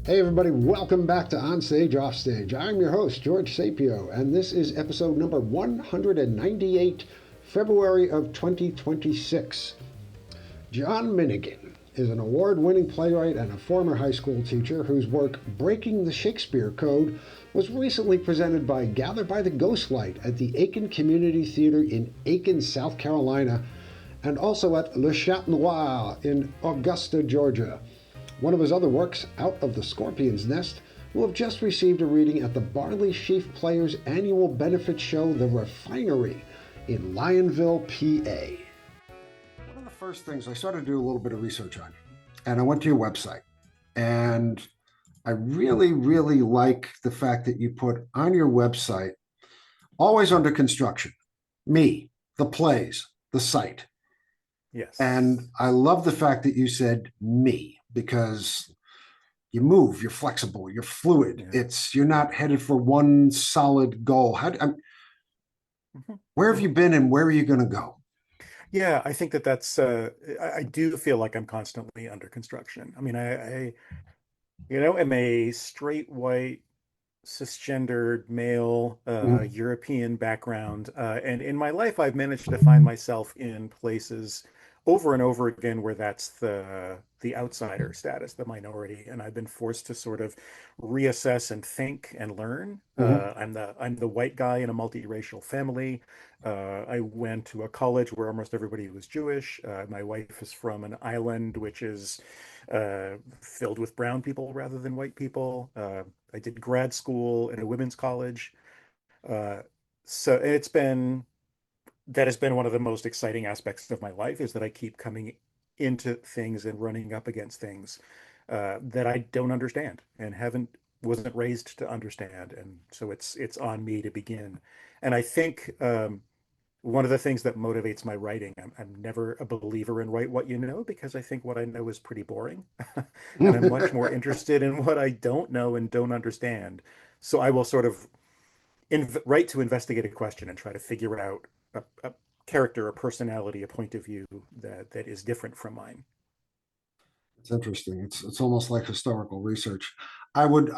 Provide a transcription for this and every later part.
Hey everybody, welcome back to Onstage Offstage. I'm your host, George Sapio, and this is episode number 198, February of 2026. John Minigan is an award-winning playwright and a former high school teacher whose work Breaking the Shakespeare Code was recently presented by Gather by the Ghostlight at the Aiken Community Theatre in Aiken, South Carolina, and also at Le Chat Noir in Augusta, Georgia. One of his other works, Out of the Scorpion's Nest, will have just received a reading at the Barley Sheaf Players' annual benefit show, The Refinery, in Lionville, PA. One of the first things I started to do a little bit of research on, and I went to your website, and I really, really like the fact that you put on your website, always under construction, me, the plays, the site. Yes. And I love the fact that you said me, because you move, you're flexible, you're fluid. Yeah. You're not headed for one solid goal. Where have you been and where are you going to go? Yeah, I think that's I do feel like I'm constantly under construction. I mean, I am a straight white cisgendered male, Mhm. European background, and in my life I've managed to find myself in places over and over again where that's the outsider status, the minority, and I've been forced to sort of reassess and think and learn. Mhm. I'm the white guy in a multiracial family. I went to a college where almost everybody was Jewish. My wife is from an island which is filled with brown people rather than white people. I did grad school at a women's college. Uh, so that has been one of the most exciting aspects of my life is that I keep coming into things and running up against things that I don't understand and wasn't raised to understand. And so it's on me to begin. And I think one of the things that motivates my writing, I'm never a believer in write what you know because I think what I know is pretty boring. And I'm much more interested in what I don't know and don't understand. So I will sort of write to investigate a question and try to figure out a character, a personality, a point of view that is different from mine. It's interesting. It's almost like historical research. I would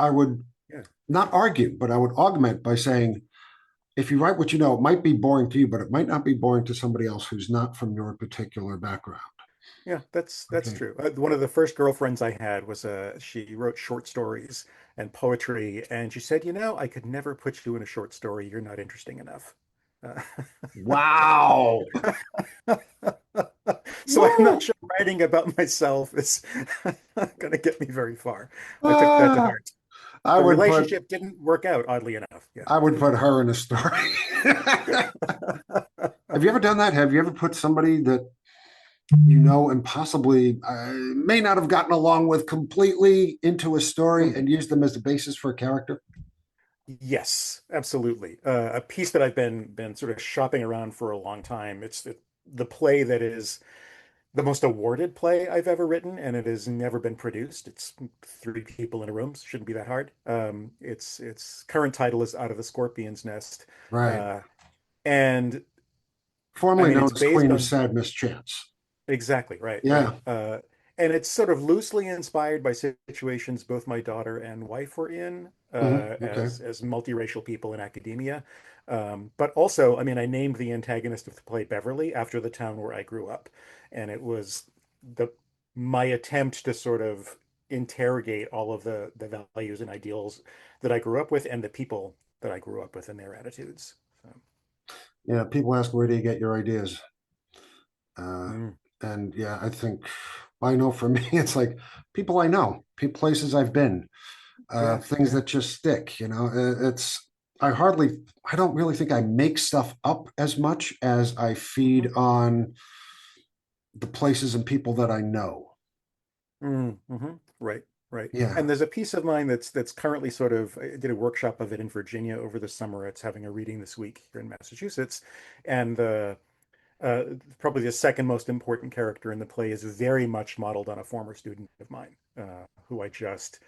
Yeah. not argue, but I would augment by saying, if you write what you know, it might be boring to you, but it might not be boring to somebody else who's not from your particular background. Yeah, that's Okay. true. One of the first girlfriends I had was she wrote short stories and poetry, and she said, I could never put you in a short story. You're not interesting enough. Uh, Wow. so I'm not Woo! sure writing about myself is going to get me very far. I took that to Ah, heart. I The would put relationship didn't work out, oddly enough. Yeah. I would put her in a story. Have you ever done that? Have you ever put somebody that you know and possibly may not have gotten along with completely into a story Hmm. and used them as the basis for a character? Yes, absolutely. A piece that I've been sort of shopping around for a long time. It's the play that is the most awarded play I've ever written, and it has never been produced. It's three people in a room, so shouldn't be that hard. Its current title is Out of the Scorpion's Nest, Right. uh, and I Formerly mean known it's as based Queen of on Sad Mischance. exactly right, right. Yeah. And it's sort of loosely inspired by situations both my daughter and wife were in Okay. as multiracial people in academia. But also, I mean, I named the antagonist of the play Beverly after the town where I grew up, and it was the my attempt to sort of interrogate all of the values and ideals that I grew up with and the people that I grew up with and their attitudes. So, Yeah. People ask, where do you get your ideas? Uh, mm, and yeah, I think I know for me, it's like people I know, places I've been, yeah, things yeah. that just stick. I don't really think I make stuff up as much as I feed Hmm. on the places and people that I know. Mm-hmm. Right, right. Yeah. And there's a piece of mine that's currently sort of I did a workshop of it in Virginia over the summer. It's having a reading this week here in Massachusetts, and uh, probably the second most important character in the play is very much modeled on a former student of mine, who I just,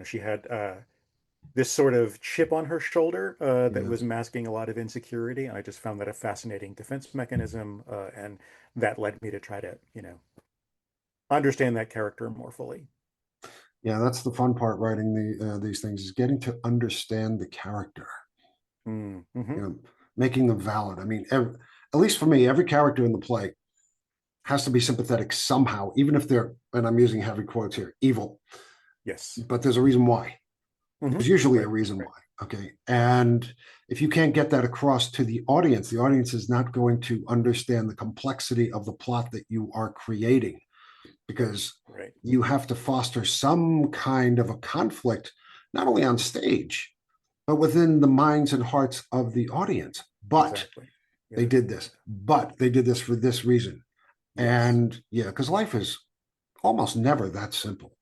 she had this sort of chip on her shoulder that Yeah. was masking a lot of insecurity, and I just found that a fascinating defense mechanism, and that led me to try to, understand that character more fully. Yeah, that's the fun part writing these things is getting to understand the character, Mm-hmm. you know, making them valid. I mean, at least for me, every character in the play has to be sympathetic somehow, even if they're, and I'm using heavy quotes here, evil. Yes. But there's a reason why. Mm-hmm. There's usually a Right. reason Right. why. Okay. And if you can't get that across to the audience is not going to understand the complexity of the plot that you are creating because Right. you have to foster some kind of a conflict, not only on stage, but within the minds and hearts of the audience. But Exactly. they Yeah. did this, but they did this for this reason. Yes. And yeah, because life is almost never that simple.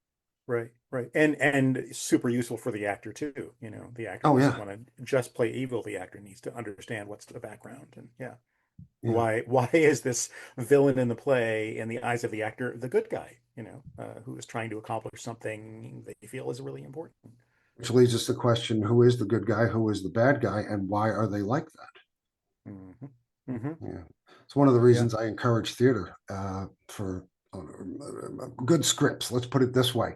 Right, right. And super useful for the actor too. You know, the actor Oh, doesn't yeah. want to just play evil. The actor needs to understand what's the background. And yeah, Yeah. why is this villain in the play in the eyes of the actor the good guy, who is trying to accomplish something they feel is really important. Which leads us to question who is the good guy, who is the bad guy, and why are they like that? Hmm. Hmm. Yeah. It's one of the Yeah. reasons I encourage theater for good scripts. Let's put it this way,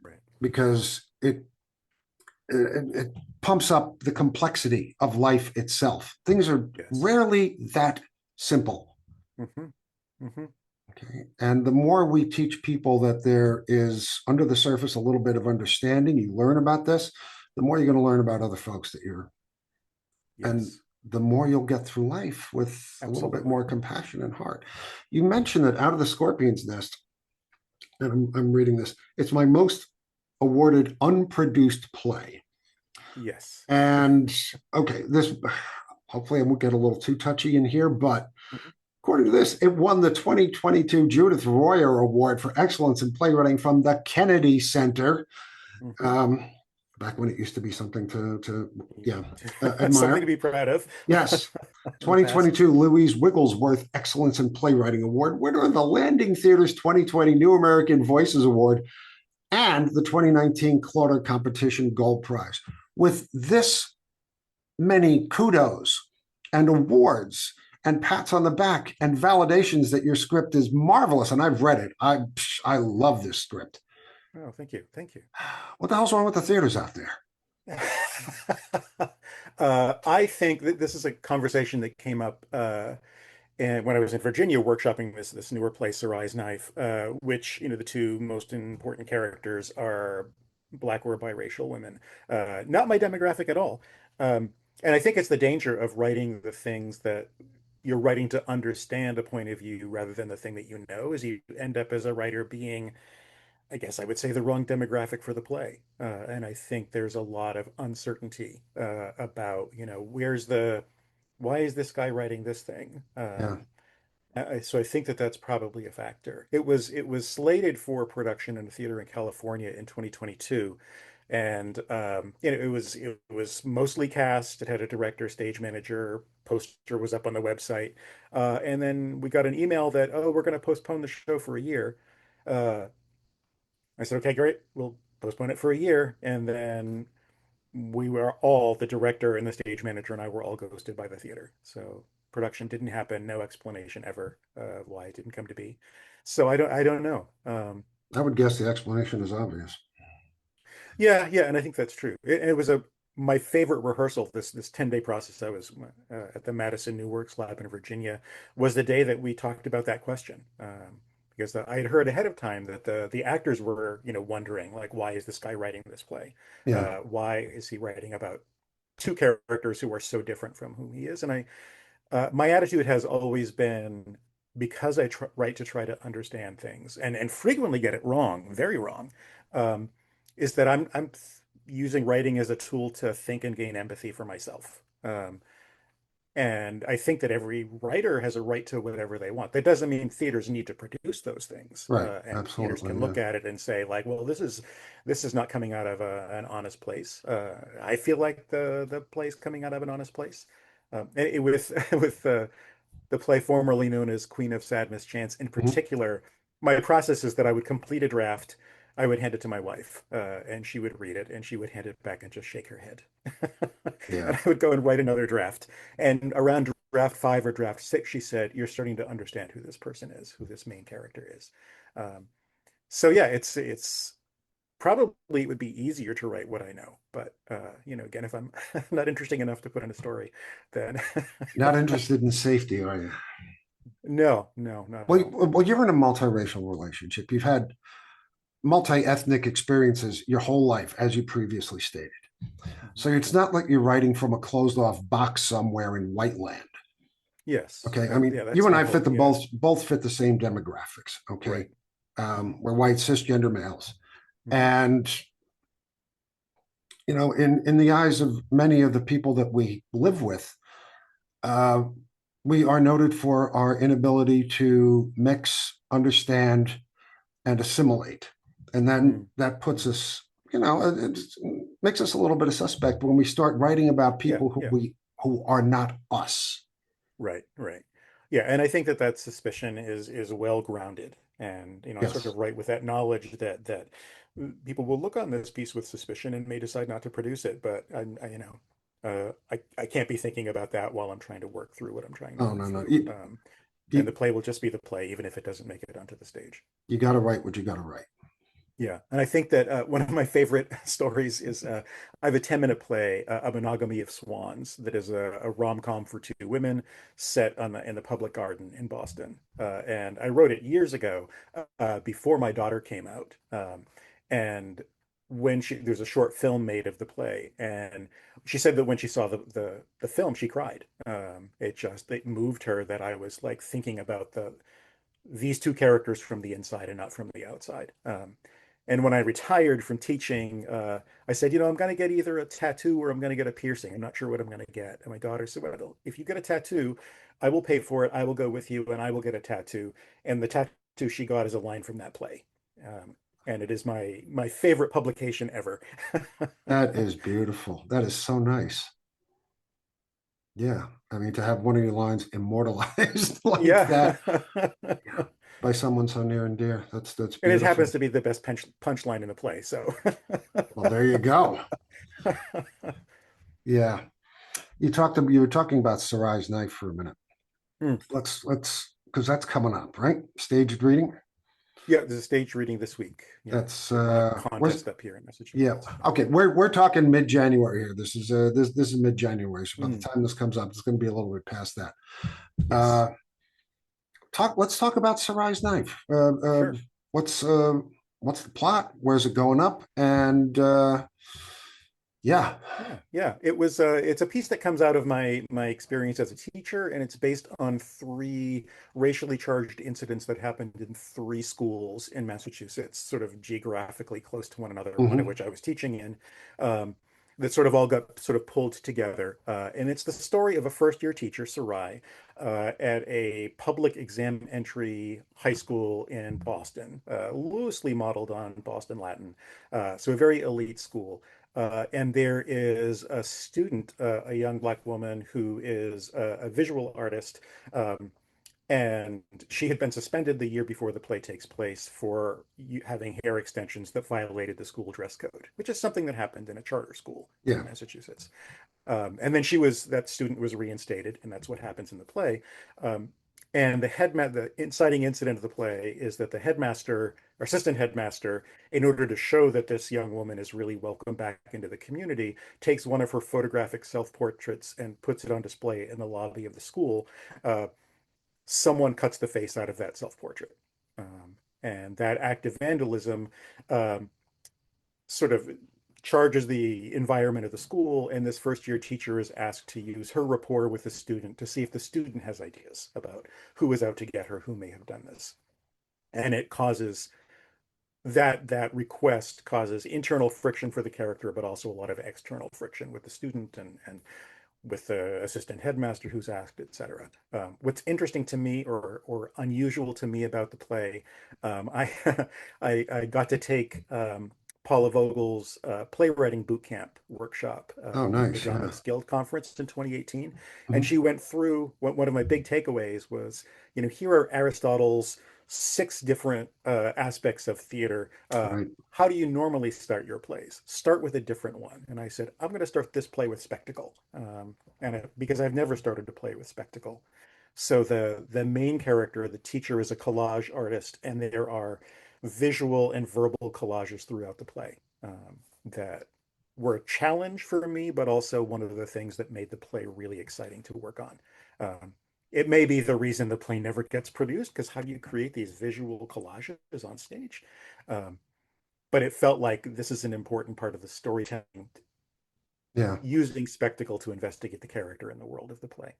Right. because it pumps up the complexity of life itself. Things are Yes. rarely that simple. Hmm. Hmm. Okay. And the more we teach people that there is under the surface a little bit of understanding, you learn about this, the more you're going to learn about other folks that you're, and Yes. the more you'll get through life with a little bit Absolutely. more compassion and heart. You mentioned that Out of the Scorpion's Nest, and I'm reading this, it's my most awarded unproduced play. Yes. And okay, this hopefully I won't get a little too touchy in here, but Hmm. according to this, it won the 2022 Judith Royer Award for Excellence in Playwriting from the Kennedy Center. Hmm. Um, Back when it used to be something to yeah, Something to admire. be proud of. Yes. In the past. 2022 Louise Wigglesworth Excellence in Playwriting Award, winner of the Landing Theater's 2020 New American Voices Award, and the 2019 Clauder Competition Gold Prize. With this many kudos and awards and pats on the back and validations that your script is marvelous, and I've read it. I love this script. Oh, thank you. Thank you. What the hell's wrong with the theaters out there? I think that this is a conversation that came up and when I was in Virginia workshopping this newer play, Sarai's Knife, which, the two most important characters are Black or biracial women. Not my demographic at all. Um, and I think it's the danger of writing the things that you're writing to understand a point of view rather than the thing that you know, is you end up as a writer being, I guess I would say, the wrong demographic for the play. And I think there's a lot of uncertainty about, why is this guy writing this thing? Yeah, So I think that that's probably a factor. It was slated for production in a theater in California in 2022, and it was mostly cast. It had a director, stage manager, poster was up on the website, and then we got an email that, oh, we're going to postpone the show for a year. Uh, I said, okay, great, we'll postpone it for a year, and then we were all, the director and the stage manager and I were all ghosted by the theater. So production didn't happen. No explanation ever why it didn't come to be. So I don't know. I would guess the explanation is obvious. Yeah, yeah, and I think that's true. It was my favorite rehearsal. This 10-day process. I was at the Madison New Works Lab in Virginia. Was the day that we talked about that question. Because I had heard ahead of time that the actors were, wondering, like, why is this guy writing this play? Yeah, Why is he writing about two characters who are so different from whom he is? And my attitude has always been, because I write to try to understand things and frequently get it wrong, very wrong, um, is that I'm using writing as a tool to think and gain empathy for myself. And I think that every writer has a right to whatever they want. That doesn't mean theaters need to produce those things, right. and theaters Absolutely. can Yeah. look at it and say, like, well, this is not coming out of an honest place. I feel like the play's coming out of an honest place. With with the play formerly known as Queen of Sad Mischance in Mhm. particular, my process is that I would complete a draft, I would hand it to my wife, and she would read it, and she would hand it back and just shake her head. Yeah. And I would go and write another draft. And around draft five or draft six, she said, "You're starting to understand who this person is, who this main character is." So yeah, it's probably it would be easier to write what I know. But again, if I'm not interesting enough to put in a story, then Not interested in safety, are you? no, no, not at Well, all. well, you're in a multiracial relationship. You've had multi-ethnic experiences your whole life, as you previously stated. Mhm. So it's not like you're writing from a closed-off box somewhere in white land. Yes, Okay, I mean, yeah, you that's and my I fit hope. the Yeah, both fit the same demographics. Okay, right. we're white cisgender males, Hmm. and in the eyes of many of the people that we live with, uh, we are noted for our inability to mix, understand, and assimilate, and then Mm, that puts mm. us, it makes us a little bit of suspect when we start writing about Yeah, people who yeah. who are not us. Right, right. Yeah, and I think that that suspicion is well grounded, and I sort Yes. of write with that knowledge that people will look on this piece with suspicion and may decide not to produce it. But I can't be thinking about that while I'm trying to work through what I'm trying to Oh work no, no. through. And the You, play will just be the play, even if it doesn't make it onto the stage. you got to write what you got to write. Yeah, and I think that one of my favorite stories is I have a 10-minute play, A Monogamy of Swans, that is a rom-com for two women set in the public garden in Boston. And I wrote it years ago, before my daughter came out. And there's a short film made of the play, and she said that when she saw the film, she cried. It moved her that I was like thinking about these two characters from the inside and not from the outside. And when I retired from teaching, I said, I'm going to get either a tattoo or I'm going to get a piercing. I'm not sure what I'm going to get. And my daughter said, well, if you get a tattoo, I will pay for it. I will go with you and I will get a tattoo. And the tattoo she got is a line from that play. And it is my favorite publication ever. That is beautiful. That is so nice. Yeah, I mean, to have one of your lines immortalized like Yeah. that, yeah, by someone so near and dear. That's And it happens beautiful. to be the best punchline in the play. So Well, there you go. Yeah, you were talking about Sarai's knife for a minute. Hmm. Let's because that's coming up, right? Staged reading. Yeah, there's a stage reading this week. Yeah, That's they run a where's contest up here in yeah. Massachusetts. Okay, we're talking mid-January here. This is mid-January. So by the Mm, time this comes up, it's going to be a little bit past that. yes, Uh, let's talk about Sarai's knife. sure. What's uh, what's the plot? Where's it going up? And yeah. Yeah, yeah. It's a piece that comes out of my experience as a teacher, and it's based on three racially charged incidents that happened in three schools in Massachusetts, sort of geographically close to one another, one of Hmm. which I was teaching in. That sort of all got sort of pulled together. And it's the story of a first year teacher, Sarai, at a public exam entry high school in Boston, loosely modeled on Boston Latin. So a very elite school. And there is a student, a young black woman who is a visual artist, um, and she had been suspended the year before the play takes place for having hair extensions that violated the school dress code, which is something that happened in a charter school Yeah. in Massachusetts. And then that student was reinstated, and that's what happens in the play. Um, and the inciting incident of the play is that the headmaster, or assistant headmaster, in order to show that this young woman is really welcome back into the community, takes one of her photographic self-portraits and puts it on display in the lobby of the school. Uh, Someone cuts the face out of that self-portrait. And that act of vandalism um, sort of charges the environment of the school, and this first year teacher is asked to use her rapport with the student to see if the student has ideas about who is out to get her, who may have done this. And it causes that request causes internal friction for the character, but also a lot of external friction with the student and with the assistant headmaster who's asked, etc. What's interesting to me or unusual to me about the play, I, I got to take Paula Vogel's playwriting boot camp workshop Oh, in the nice. Drama Yeah. and Guild conference in 2018, and Mhm. she went through one of my big takeaways was, here are Aristotle's six different aspects of theater. Right. How do you normally start your plays? Start with a different one. And I said, I'm going to start this play with spectacle, because I've never started to play with spectacle. So the main character, the teacher, is a collage artist, and there are visual and verbal collages throughout the play that were a challenge for me, but also one of the things that made the play really exciting to work on. It may be the reason the play never gets produced, because how do you create these visual collages on stage? Um, but it felt like this is an important part of the storytelling, Yeah. using spectacle to investigate the character in the world of the play.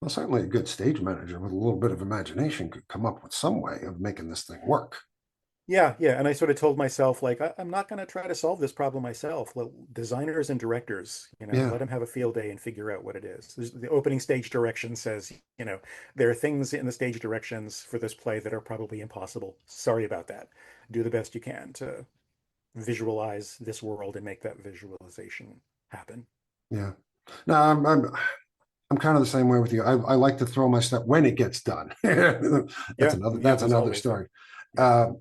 Well, certainly a good stage manager with a little bit of imagination could come up with some way of making this thing work. Yeah, yeah. And I sort of told myself, like, I'm not going to try to solve this problem myself. Let designers and directors, Yeah. let them have a field day and figure out what it is. The opening stage direction says, there are things in the stage directions for this play that are probably impossible. Sorry about that. Do the best you can to visualize this world and make that visualization happen. Yeah. No, I'm kind of the same way with you. I like to throw my stuff when it gets done. Yeah, yeah, That's as another always. story. Yeah, Uh,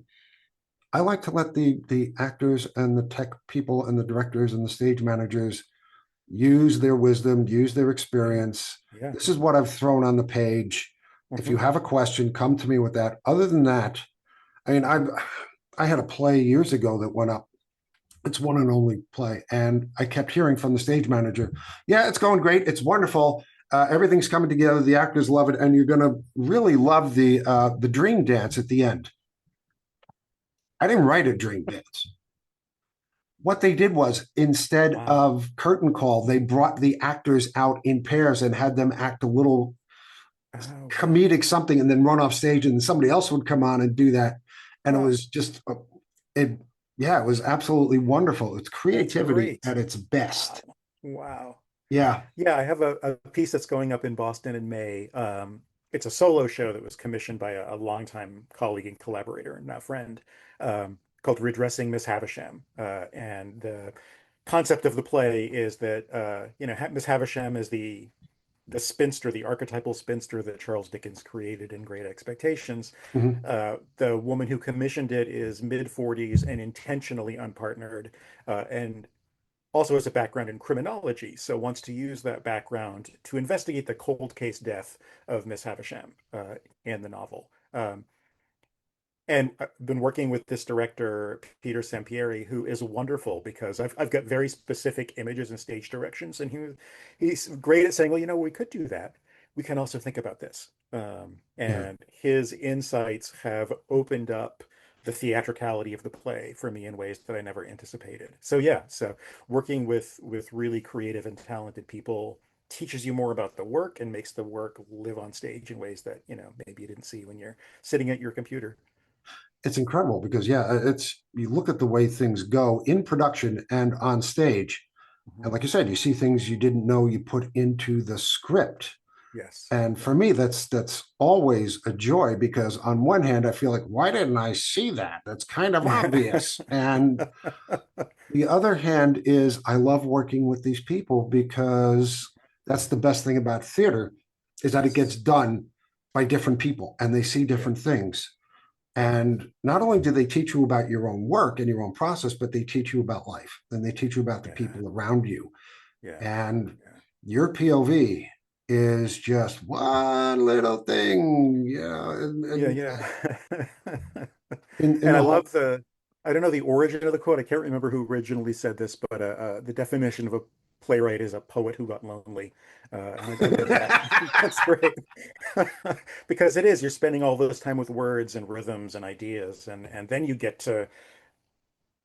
I like to let the actors and the tech people and the directors and the stage managers use their wisdom, use their yeah, experience. yeah. This is what I've thrown on the page. If you Hmm. have a question, come to me with that. Other than that, I mean, I had a play years ago that went up. It's one and only play, and I kept hearing from the stage manager, "Yeah, it's going great. It's wonderful. Everything's coming together. The actors love it, and you're going to really love the dream dance at the end." I didn't write a dream dance. What they did was, instead Wow. of curtain call, they brought the actors out in pairs and had them act a little Oh, wow. comedic something and then run off stage, and somebody else would come on and do that. And it Huh. was just it yeah, it was absolutely wonderful. It's That's creativity great. at its Wow. best. Wow. Yeah. Yeah, I have a piece that's going up in Boston in May. It's a solo show that was commissioned by a longtime colleague and collaborator and now friend, called Redressing Miss Havisham. And the concept of the play is that Miss Havisham is the spinster, the archetypal spinster that Charles Dickens created in Great Expectations. Mhm. The woman who commissioned it is mid 40s and intentionally unpartnered, and also has a background in criminology, so wants to use that background to investigate the cold case death of Miss Havisham in the novel. And I've been working with this director, Peter Sampieri, who is wonderful, because I've got very specific images and stage directions. And he's great at saying, well, we could do that. We can also think about this. Yeah. And his insights have opened up the theatricality of the play for me in ways that I never anticipated. So yeah, so working with really creative and talented people teaches you more about the work and makes the work live on stage in ways that, maybe you didn't see when you're sitting at your computer. It's incredible because it's you look at the way things go in production and on stage, Mhm. and like you said, you see things you didn't know you put into the script. Yes. And Yeah. for me, that's always a joy because on one hand, I feel like, why didn't I see that? That's kind of obvious. And the other hand is I love working with these people because that's the best thing about theater is that it gets Yes. done by different people and they see Yeah. different things. Yeah. And not only do they teach you about your own work and your own process, but they teach you about life and they teach you about the Yeah. people around you. Yeah. And Yeah. your POV is just one little thing, Yeah. and Yeah. in And I the whole love I don't know the origin of the quote. I can't remember who originally said this, but the definition of a playwright is a poet who got lonely. And I love that. That's great. Because it is, you're spending all this time with words and rhythms and ideas, and then you get to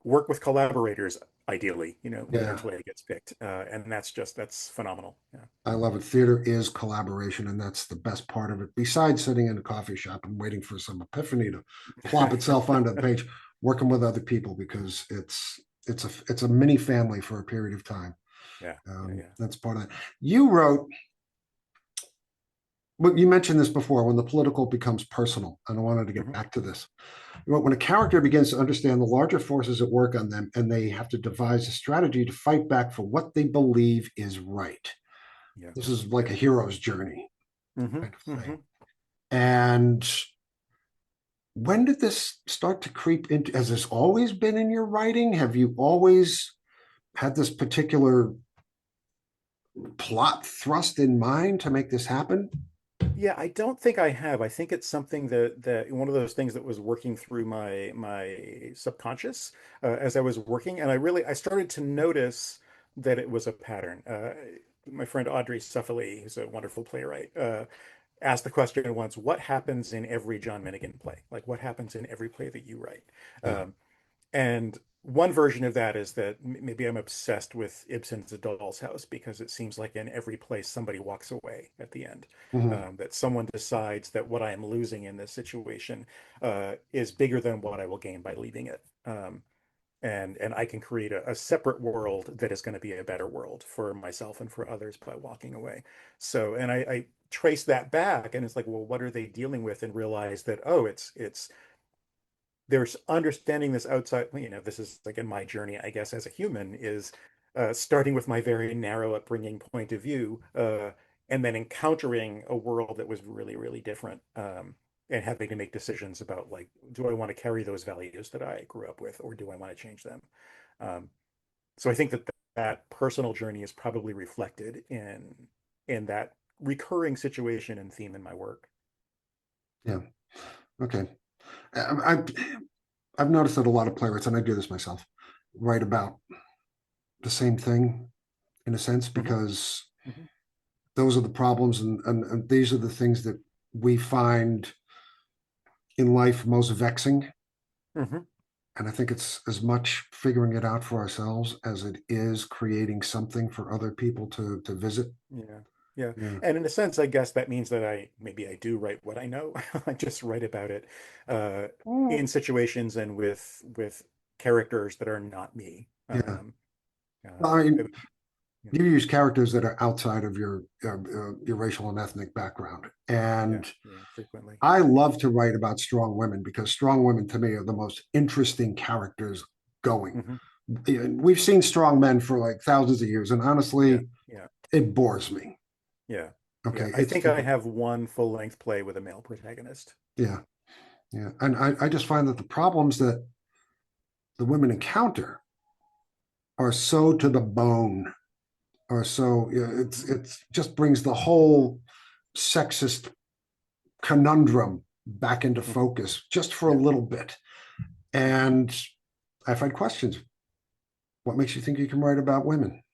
work with collaborators, ideally, when your yeah, play gets picked. And that's phenomenal. Yeah. I love it. Theater is collaboration, and that's the best part of it. Besides sitting in a coffee shop and waiting for some epiphany to plop itself onto the page, working with other people because it's a mini family for a period of time. Yeah. Yeah. Yeah. That's part of it. You wrote, but you mentioned this before when the political becomes personal, and I wanted to get Hmm. back to this. When a character begins to understand the larger forces at work on them, and they have to devise a strategy to fight back for what they believe is right. Yeah. This is like Yeah. a hero's journey Hmm. kind of thing. Hmm. And when did this start to creep into? Has this always been in your writing? Have you always had this particular plot thrust in mind to make this happen? Yeah, I don't think I have. I think it's something that one of those things that was working through my subconscious as I was working, and I started to notice that it was a pattern. My friend Audrey Suffley, who's a wonderful playwright, asked the question once, "What happens in every John Minigan play? Like, what happens in every play that you write?" Yeah. And one version of that is that maybe I'm obsessed with Ibsen's A Doll's House because it seems like in every place somebody walks away at the end. Hmm. That someone decides that what I am losing in this situation is bigger than what I will gain by leaving it. And I can create a separate world that is going to be a better world for myself and for others by walking away. So, and I trace that back, and it's like, well, what are they dealing with? And realize that, oh, it's there's understanding this outside, this is like in my journey, I guess, as a human, is starting with my very narrow upbringing point of view, and then encountering a world that was really, really different, and having to make decisions about, like, do I want to carry those values that I grew up with, or do I want to change them? Um, so I think that personal journey is probably reflected in that recurring situation and theme in my work. Yeah. Okay. I've noticed that a lot of playwrights, and I do this myself, write about the same thing in a sense Hmm. because Hmm. those are the problems, and these are the things that we find in life most vexing. Hmm. And I think it's as much figuring it out for ourselves as it is creating something for other people to visit. Yeah. Yeah. Yeah. And in a sense, I guess that means that maybe I do write what I know. I just write about it uh, Mm. in situations and with characters that are not me. Yeah. Well, I It mean, yeah, you use characters that are outside of your racial and ethnic background, yeah, and yeah, frequently. I love to write about strong women because strong women to me are the most interesting characters going. Hmm. We've seen strong men for like thousands of years, and Yeah, honestly, yeah, it bores me. yeah, yeah. Okay, I it's think I have one full-length play with a male protagonist. yeah, yeah, and I just find that the problems that the women encounter are so to the bone, or so yeah, Mhm. it's just brings the whole sexist conundrum back into Mhm. focus just for a Yeah. little bit, Hmm. and I find questions. What makes you think you can write about women?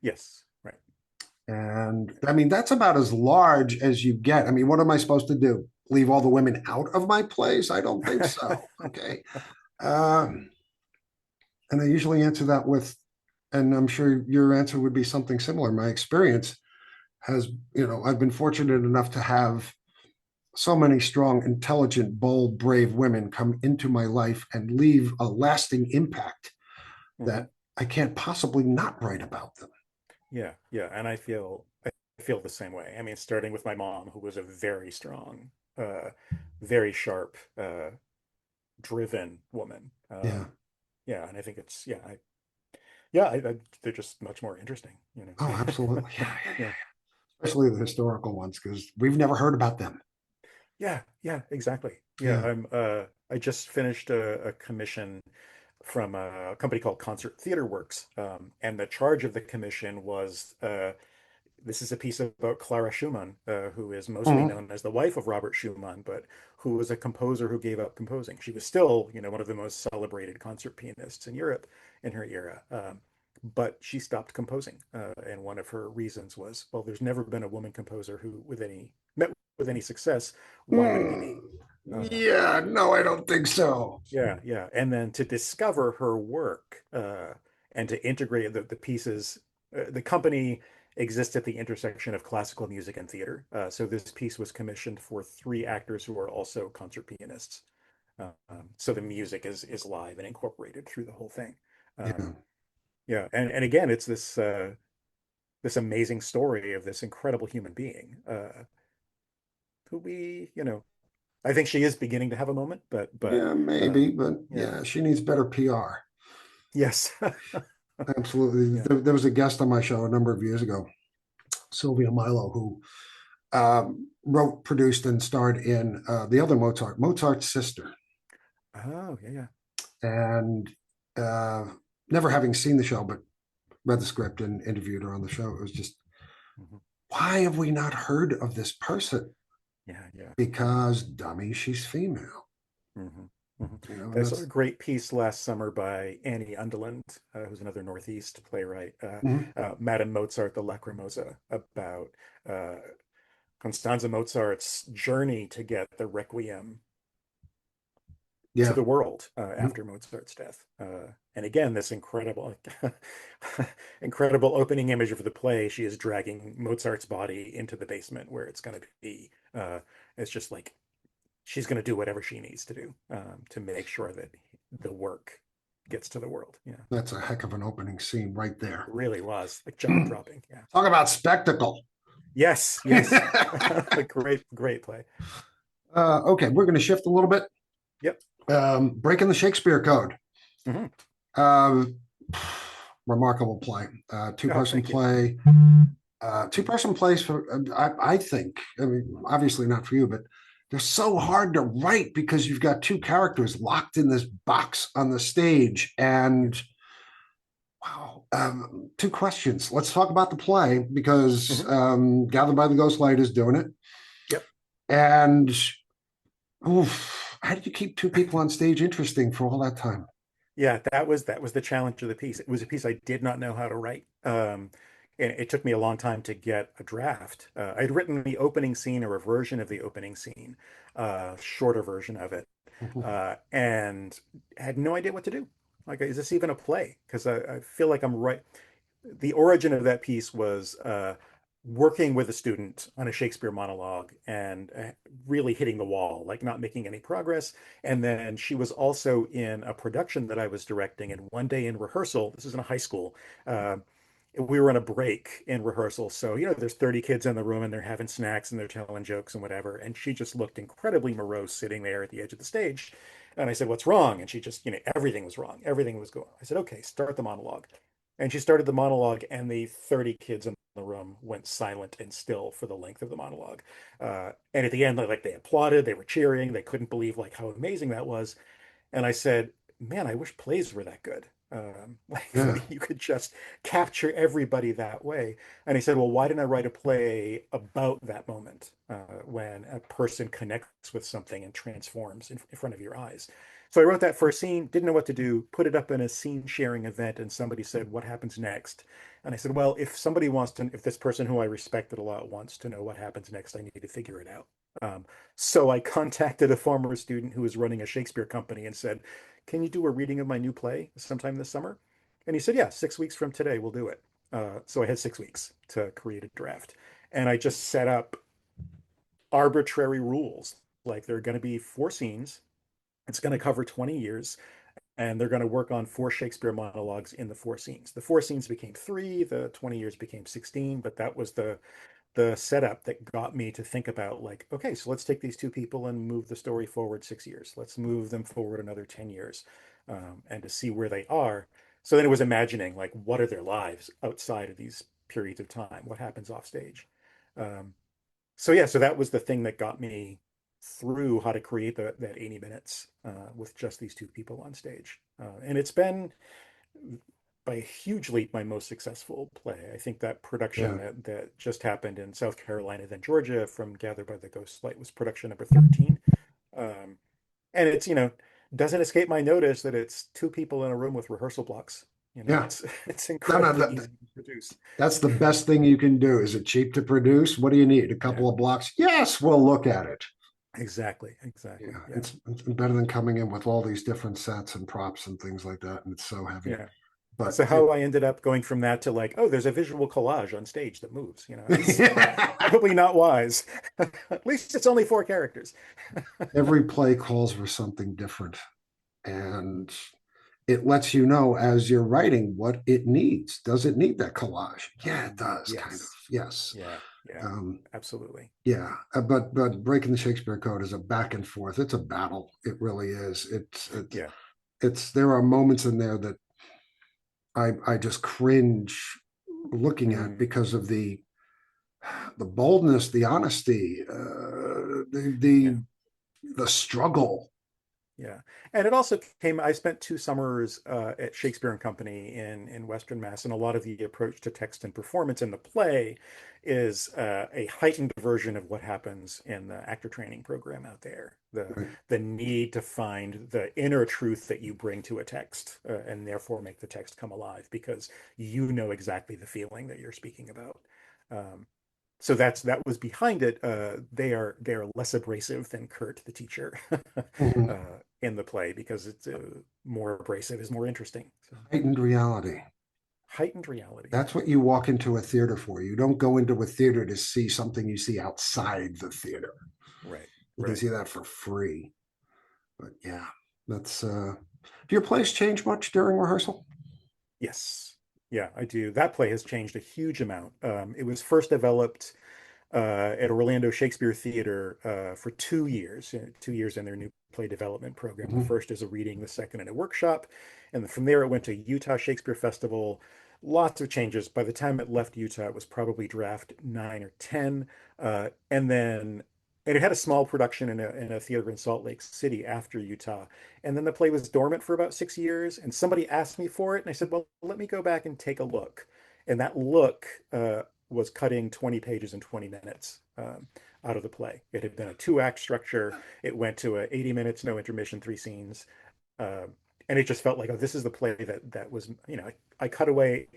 Yes. Right. And I mean, that's about as large as you get. I mean, what am I supposed to do? Leave all the women out of my plays? I don't think so. Okay. Um, and I usually answer that with, and I'm sure your answer would be something similar. My experience has, I've been fortunate enough to have so many strong, intelligent, bold, brave women come into my life and leave a lasting impact Hmm. that I can't possibly not write about them. Yeah, yeah, and I feel the same way. I mean, starting with my mom, who was a very strong, very sharp, driven woman. Yeah. Yeah, and I think it's yeah, they're just much more interesting, you Oh, know. absolutely. Yeah. Yeah, Especially the historical ones, because we've never heard about them. yeah, yeah, exactly. Yeah, Yeah. I just finished a commission from a company called Concert Theater Works, and the charge of the commission was this is a piece about Clara Schumann, who is mostly Mhm. known as the wife of Robert Schumann, but who was a composer who gave up composing. She was still, one of the most celebrated concert pianists in Europe in her era, but she stopped composing. And one of her reasons was, well, there's never been a woman composer who, met with any success. Why would it be me? Hmm. Uh, Yeah, no, I don't think so. yeah, yeah. And then to discover her work and to integrate the pieces, the company exists at the intersection of classical music and theater. So this piece was commissioned for three actors who are also concert pianists. So the music is live and incorporated through the whole thing. Yeah. Um, yeah, and again, it's this amazing story of this incredible human being who I think she is beginning to have a moment, but Yeah, uh, maybe, but yeah, yeah, she needs better PR. yes, Absolutely. yeah. There was a guest on my show a number of years ago, Sylvia Milo, who wrote, produced, and starred in the other Mozart's sister. Oh, yeah, yeah. And uh, never having seen the show, but read the script and interviewed her on the show, it was just Mhm. why have we not heard of this person? Yeah, yeah. Because dummy, she's female. Hmm. Hmm. And I saw that's a great piece last summer by Annie Underland, who's another Northeast playwright, mhm. Madame Mozart, the Lacrimosa, about uh, Constanza Mozart's journey to get the Requiem to Yeah. the world Mhm. after Mozart's death. And again, this incredible, incredible opening image of the play. She is dragging Mozart's body into the basement where it's going to be. It's just like she's going to do whatever she needs to do to make sure that the work gets to the world. Yeah, That's a heck of an opening scene right there. it really was like jaw Talk dropping. Yeah. about spectacle. Yes, yes. A great, great play. Okay, we're going to shift a little bit. Yep. Breaking the Shakespeare Code. Hmm. Um, Remarkable play. Oh, Two-person thank you. play. Two-person plays for I think. I mean, obviously not for you, but they're so hard to write because you've got two characters locked in this box on the stage. Yeah. And wow, two questions. Let's talk about the play because Hmm. Gathered by the Ghostlight is doing it. Yep. And oof, how did you keep two people on stage interesting for all that time? Yeah, that was the challenge of the piece. It was a piece I did not know how to write. And it took me a long time to get a draft. I'd written the opening scene or a version of the opening scene, shorter version of it, and had no idea what to do. Like, is this even a play? Because I feel like I'm right. The origin of that piece was working with a student on a Shakespeare monologue and really hitting the wall, like not making any progress. And then she was also in a production that I was directing. And one day in rehearsal, this is in a high school, we were on a break in rehearsal. So, there's 30 kids in the room and they're having snacks and they're telling jokes and whatever. And she just looked incredibly morose sitting there at the edge of the stage. And I said, "What's wrong?" And she just, everything was wrong. Everything was going. I said, "Okay, start the monologue." And she started the monologue, and the 30 kids in the room went silent and still for the length of the monologue. And at the end, they applauded, they were cheering, they couldn't believe like how amazing that was. And I said, "Man, I wish plays were that good. Like Yeah, that you could just capture everybody that way." And he said, "Well, why didn't I write a play about that moment when a person connects with something and transforms in front of your eyes?" So I wrote that first scene, didn't know what to do, put it up in a scene sharing event, and somebody said, "What happens next?" And I said, "Well, if this person who I respected a lot wants to know what happens next, I need to figure it out." Um, so I contacted a former student who was running a Shakespeare company and said, "Can you do a reading of my new play sometime this summer?" And he said, "Yeah, 6 weeks from today, we'll do it." So I had 6 weeks to create a draft. And I just set up arbitrary rules. Like there are going to be four scenes. It's going to cover 20 years. And they're going to work on four Shakespeare monologues in the four scenes. The four scenes became three, the 20 years became 16, but that was the setup that got me to think about like, okay, so let's take these two people and move the story forward 6 years. Let's move them forward another 10 years and to see where they are. So then it was imagining like, what are their lives outside of these periods of time? What happens off stage? Um, so yeah, so that was the thing that got me through how to create that 80 minutes with just these two people on stage. And it's been by a huge leap my most successful play. I think that production yeah, that just happened in South Carolina, then Georgia from Gathered by the Ghostlight was production number 13. Um, and it's, doesn't escape my notice that it's two people in a room with rehearsal blocks. yeah. It's No, no, incredibly easy to produce. that's the best thing you can do. Is it cheap to produce? What do you need? A Yeah, couple of blocks? Yes, we'll look at it. exactly. Exactly. Yeah, Yeah. it's better than coming in with all these different sets and props and things like that, and it's so heavy. Yeah. But So how I ended up going from that to like, oh, there's a visual collage on stage that moves. It's probably not wise. At least it's only four characters. every play calls for something different, and it lets you know as you're writing what it needs. Does it need that collage? Yeah, it does, kind of. Yes. Yes. Yeah. Yeah. Um, Absolutely. yeah, but breaking the Shakespeare Code is a back and forth. It's a battle. It really is. Yeah. It's there are moments in there that I just cringe looking at Mm, because of the boldness, the honesty, yeah. the struggle. Yeah. And it also came, I spent 2 summers at Shakespeare and Company in Western Mass, and a lot of the approach to text and performance in the play is a heightened version of what happens in the actor training program out there. Right. The need to find the inner truth that you bring to a text, and therefore make the text come alive because you know exactly the feeling that you're speaking about. Um, so that was behind it. They are less abrasive than Kurt, the teacher, Mhm. in the play because it's more abrasive is more interesting. So Heightened reality. heightened reality. That's what you walk into a theater for. You don't go into a theater to see something you see outside the theater. Right, You can right. see that for free. But yeah, that's do your plays change much during rehearsal? Yes, yeah, I do. That play has changed a huge amount. It was first developed at Orlando Shakespeare Theatre for 2 years, 2 years in their new play development program. The Mhm. first is a reading, the second in a workshop. And from there, it went to Utah Shakespeare Festival. Lots of changes. By the time it left Utah, it was probably draft 9 or 10. And it had a small production in a theater in Salt Lake City after Utah. And then the play was dormant for about 6 years. And somebody asked me for it. And I said, well, let me go back and take a look. And that look was cutting 20 pages in 20 minutes out of the play. It had been a 2 act structure. It went to 80 minutes, no intermission, 3 scenes. Uh, and it just felt like, oh, this is the play that was, I cut away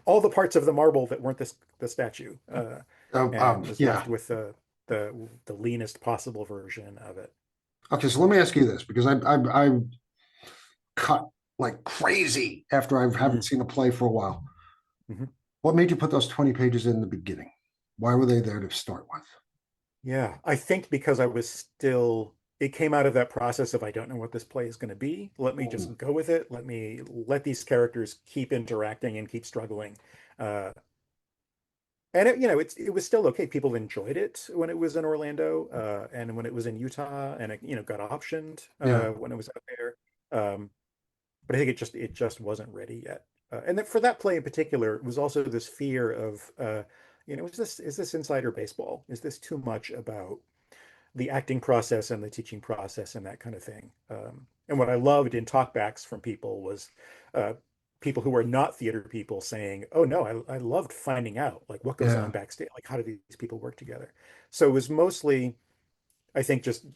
all the parts of the marble that weren't the statue, and was Yeah. left with the leanest possible version of it. Okay, so let me ask you this because I cut like crazy after I haven't Mm. seen a play for a while. Mhm. What made you put those 20 pages in the beginning? Why were they there to start with? Yeah, I think because it came out of that process of I don't know what this play is going to be. Let me Mm. just go with it. Let me let these characters keep interacting and keep struggling. Uh, and it was still okay. People enjoyed it when it was in Orlando, and when it was in Utah, and it got optioned Yeah. when it was out there. But I think it just wasn't ready yet. And for that play in particular, it was also this fear of is this insider baseball? Is this too much about the acting process and the teaching process and that kind of thing? And what I loved in talkbacks from people was uh, people who were not theater people saying, "Oh no, I loved finding out like what goes Yeah. on backstage, like how do these people work together." So it was mostly, I think, just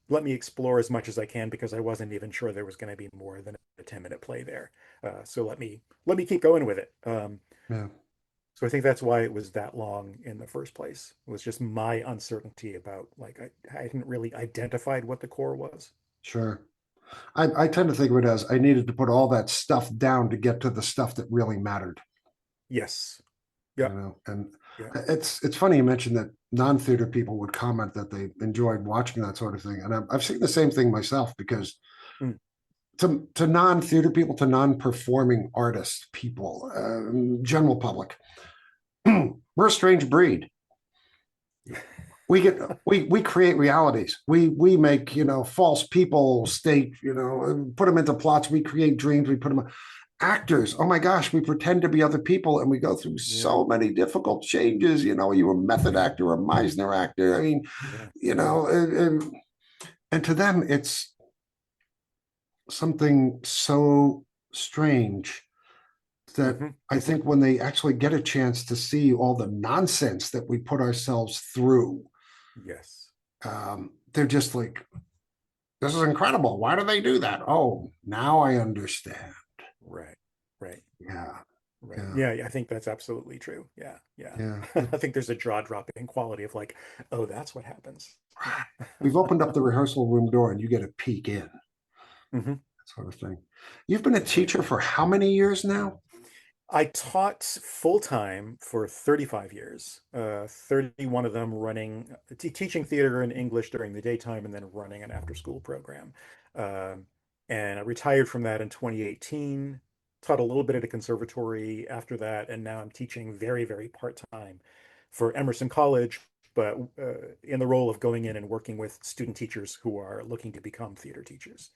let me explore as much as I can because I wasn't even sure there was going to be more than a 10-minute play there. So let me keep going with it. Yeah. So I think that's why it was that long in the first place. It was just my uncertainty about like I hadn't really identified what the core was. Sure. I tend to think of it as I needed to put all that stuff down to get to the stuff that really mattered. Yes. You Yep. know, and Yeah. it's funny you mentioned that non-theater people would comment that they enjoyed watching that sort of thing, and I've seen the same thing myself because Mm. to non-theater people, to non-performing artists people, general public, we're a strange breed. We create realities. We make false people state put them into plots. We create dreams. We put them actors. Oh my gosh, we pretend to be other people, and we go through Yeah. so many difficult changes. Are you a method actor, a Meisner actor? I mean, Yeah. you Yeah. know, and to them, it's something so strange that Hmm. I Hmm. think when they actually get a chance to see all the nonsense that we put ourselves through, Yes. they're just like, this is incredible. Why do they do that? Oh, now I understand. Right. Right. Yeah. Right. Yeah. Yeah. I think that's absolutely true. Yeah. Yeah. Yeah. I think there's a jaw-dropping quality of like, oh, that's what happens. Yeah. We've opened up the rehearsal room door and you get a peek in, Hmm. sort of thing. You've been a Right. teacher for how many years now? I taught full time for 35 years, 31 of them teaching theater and English during the daytime and then running an after school program. Um, and I retired from that in 2018, taught a little bit at a conservatory after that, and now I'm teaching very, very part time for Emerson College, but in the role of going in and working with student teachers who are looking to become theater teachers.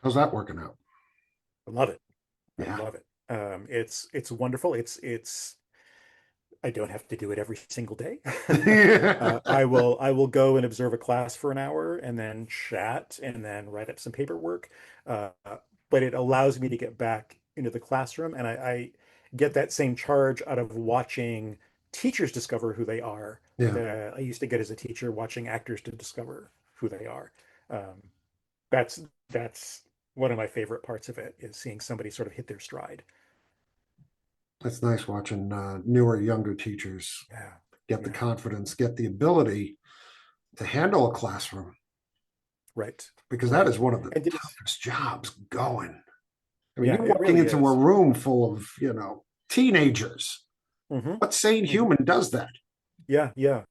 How's that working out? I love it. I Yeah. love it. It's wonderful. It's I don't have to do it every single day. Yeah. I will go and observe a class for an hour and then chat and then write up some paperwork. Uh, but it allows me to get back into the classroom, and I get that same charge out of watching teachers discover who they are Yeah, that I used to get as a teacher watching actors to discover who they are. Um, that's one of my favorite parts of it is seeing somebody sort of hit their stride. it's nice watching newer, younger teachers Yeah, get the yeah, confidence, get the ability to handle a classroom, right, because that right. is one of the And did toughest jobs going. I mean, yeah, you're it walking really into a is. room full of, teenagers. Hmm. What sane Hmm. human does that? Yeah, yeah.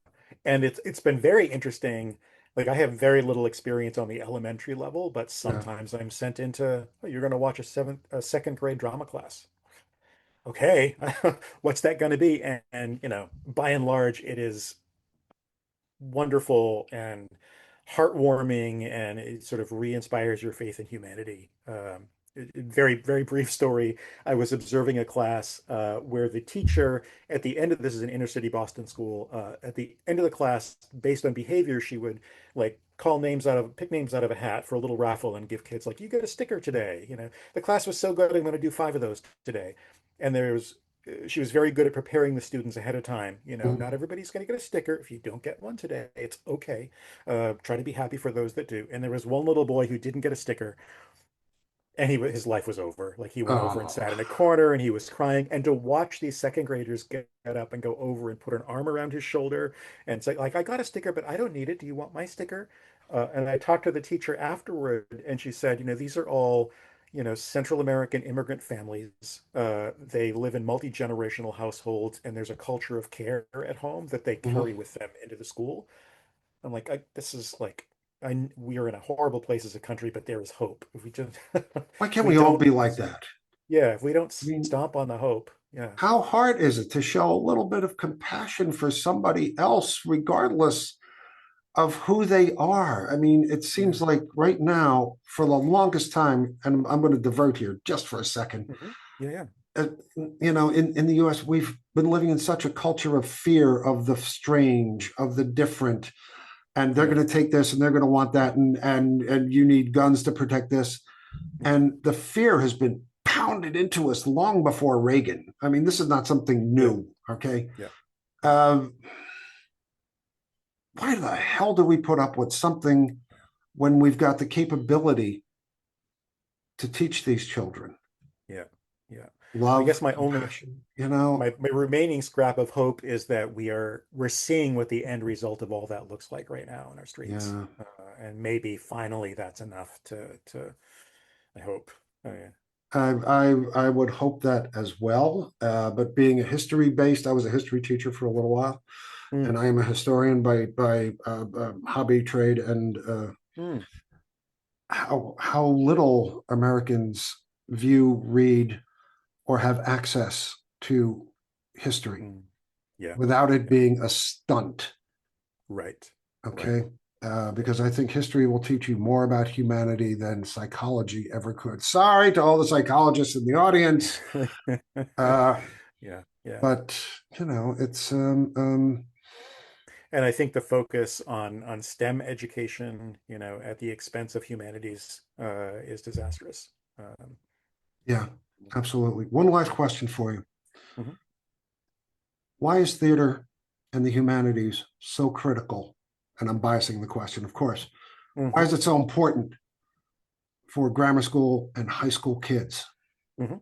And it's been very interesting. Like I have very little experience on the elementary level, but Yeah. sometimes I'm sent into, oh, you're going to watch a second grade drama class. Okay, what's that going to be? And by and large, it is wonderful and heartwarming, and it sort of re-inspires your faith in humanity. Very, very brief story. I was observing a class where the teacher, at the end of this is an inner city Boston school. At the end of the class, based on behavior, she would like pick names out of a hat for a little raffle and give kids like, you get a sticker today. The class was so good, I'm going to do 5 of those today. And she was very good at preparing the students ahead of time. Mhm. Not everybody's going to get a sticker. If you don't get one today, it's okay. Try to be happy for those that do. And there was one little boy who didn't get a sticker, and his life was over. Like he went over and Oh, sat in a corner, and he was crying. And to watch these second graders get up and go over and put an arm around his shoulder and say, like, I got a sticker, but I don't need it. Do you want my sticker? And I talked to the teacher afterward, and she said, these are all Central American immigrant families. They live in multi-generational households, and there's a culture of care at home that they mhm. carry with them into the school. I'm like, this is like, we are in a horrible place as a country, but there is hope. If we just, Why if can't we we all don't, be like that? yeah, if we don't I mean, stomp on the hope, yeah, how hard is it to show a little bit of compassion for somebody else, regardless of who they are? I mean, it yeah, seems like right now, for the longest time, and I'm going to divert here just for a second. hmm, yeah, yeah, uh, in the US, we've been living in such a culture of fear of the strange, of the different, and they're yeah, going to take this and they're going to want that, and you need guns to protect this. hmm, And the fear has been pounded into us long before Reagan. I mean, this is not something yeah, new, okay? yeah. Um, why the hell do we put up with something when we've got the capability to teach these children Yeah, yeah. I love, guess my only compassion, you know? my remaining scrap of hope is that we're seeing what the end result of all that looks like right now in our streets, Yeah. and maybe finally that's enough to I hope. Oh, yeah. I would hope that as well. But being a history based, I was a history teacher for a little while, Mm, and I am a historian by hobby, trade, and mm, how little Americans view, read, or have access to history mm. Yeah, without it yeah. being a stunt. Right, right. Okay. Because I think history will teach you more about humanity than psychology ever could. Sorry to all the psychologists in the audience, uh, Yeah, yeah. but it's And I think the focus on STEM education, at the expense of humanities, is disastrous. yeah, absolutely. One last question for you: Mhm. why is theater and the humanities so critical? And I'm biasing the question, of course. Why Mhm. is it so important for grammar school and high school kids? Mhm.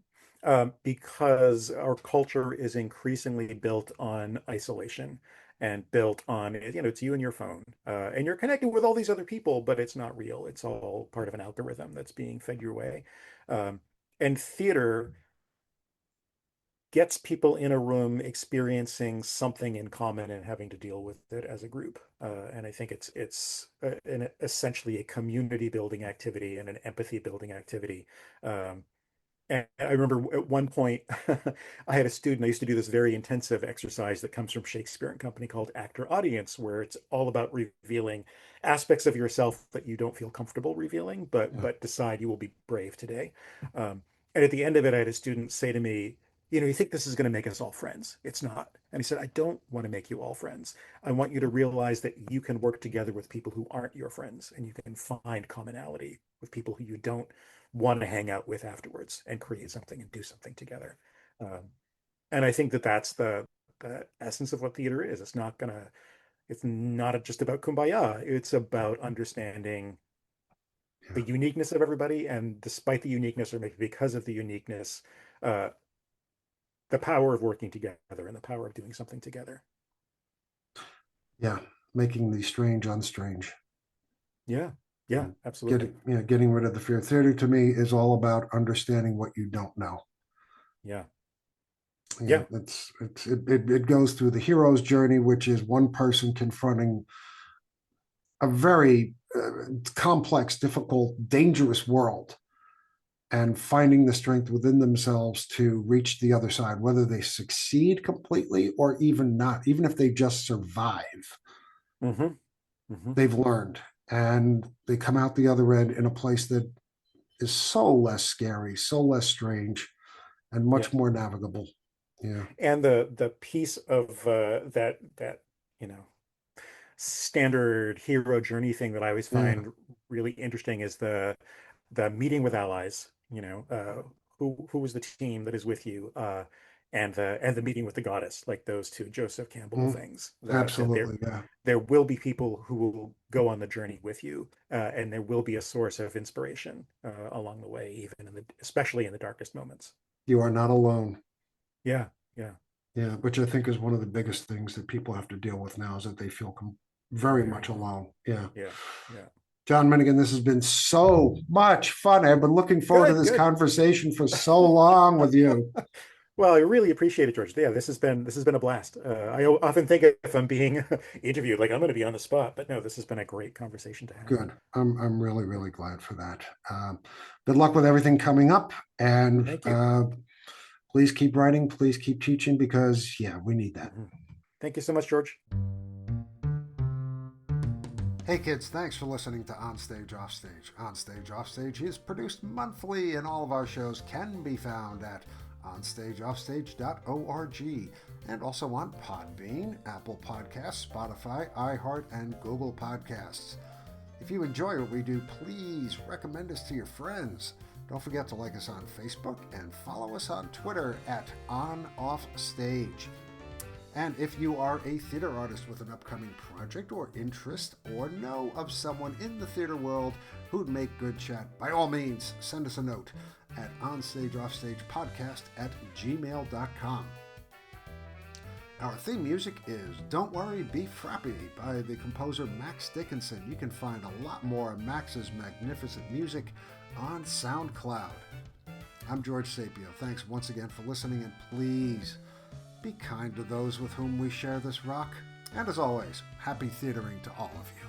Because our culture is increasingly built on isolation and built on, it's you and your phone. And you're connected with all these other people, but it's not real. It's all part of an algorithm that's being fed your way. Um, and theater gets people in a room experiencing something in common and having to deal with it as a group. And I think essentially a community building activity and an empathy building activity. And I remember at one point, I had a student, I used to do this very intensive exercise that comes from Shakespeare and Company called Actor Audience, where it's all about revealing aspects of yourself that you don't feel comfortable revealing, but Yeah. decide you will be brave today. And at the end of it, I had a student say to me, you think this is going to make us all friends. It's not. And he said, I don't want to make you all friends. I want you to realize that you can work together with people who aren't your friends, and you can find commonality with people who you don't want to hang out with afterwards and create something and do something together. Um, and I think that that's the essence of what theater is. It's not just about kumbaya. It's about understanding Yeah. the uniqueness of everybody, and despite the uniqueness, or maybe because of the uniqueness, uh, the power of working together and the power of doing something together. Yeah. Making the strange unstrange. Yeah, yeah, And absolutely. getting rid of the fear. Theater to me is all about understanding what you don't know. Yeah, Yeah, yeah, it goes through the hero's journey, which is one person confronting a very complex, difficult, dangerous world, and finding the strength within themselves to reach the other side, whether they succeed completely or even not. Even if they just survive, mm-hmm, mm-hmm, they've learned, and they come out the other end in a place that is so less scary, so less strange, and yeah. much more navigable. Yeah. And the piece of that you know standard hero journey thing that I always Yeah. find really interesting is the meeting with allies. Who was the team that is with you, and the meeting with the goddess, like those two Joseph Campbell Mm, things. That absolutely. Yeah. there will be people who will go on the journey with you, and there will be a source of inspiration along the way, even especially in the darkest moments. You are not alone. Yeah, yeah, Yeah, which I think is one of the biggest things that people have to deal with now is that they feel very much very, alone. Yeah. yeah, yeah. John Minigan, this has been so much fun. I've been looking forward to Good, this good. conversation for so long with you. Well, I really appreciate it, George. Yeah, this has been a blast. I often think if I'm being interviewed, like I'm going to be on the spot, but no, this has been a great conversation to have. Good. I'm really, really glad for that. Good luck with everything coming up. And Thank you. please keep writing. Please keep teaching because, yeah, we need that. Mhm. Thank you so much, George. Hey kids, thanks for listening to Onstage Offstage. Onstage Offstage is produced monthly, and all of our shows can be found at onstageoffstage.org and also on Podbean, Apple Podcasts, Spotify, iHeart, and Google Podcasts. If you enjoy what we do, please recommend us to your friends. Don't forget to like us on Facebook and follow us on Twitter at OnOffStage. And if you are a theater artist with an upcoming project or interest, or know of someone in the theater world who'd make good chat, by all means, send us a note at onstageoffstagepodcast@gmail.com. Our theme music is Don't Worry, Be Frappy by the composer Max Dickinson. You can find a lot more of Max's magnificent music on SoundCloud. I'm George Sapio. Thanks once again for listening, and please be kind to those with whom we share this rock. And as always, happy theatering to all of you.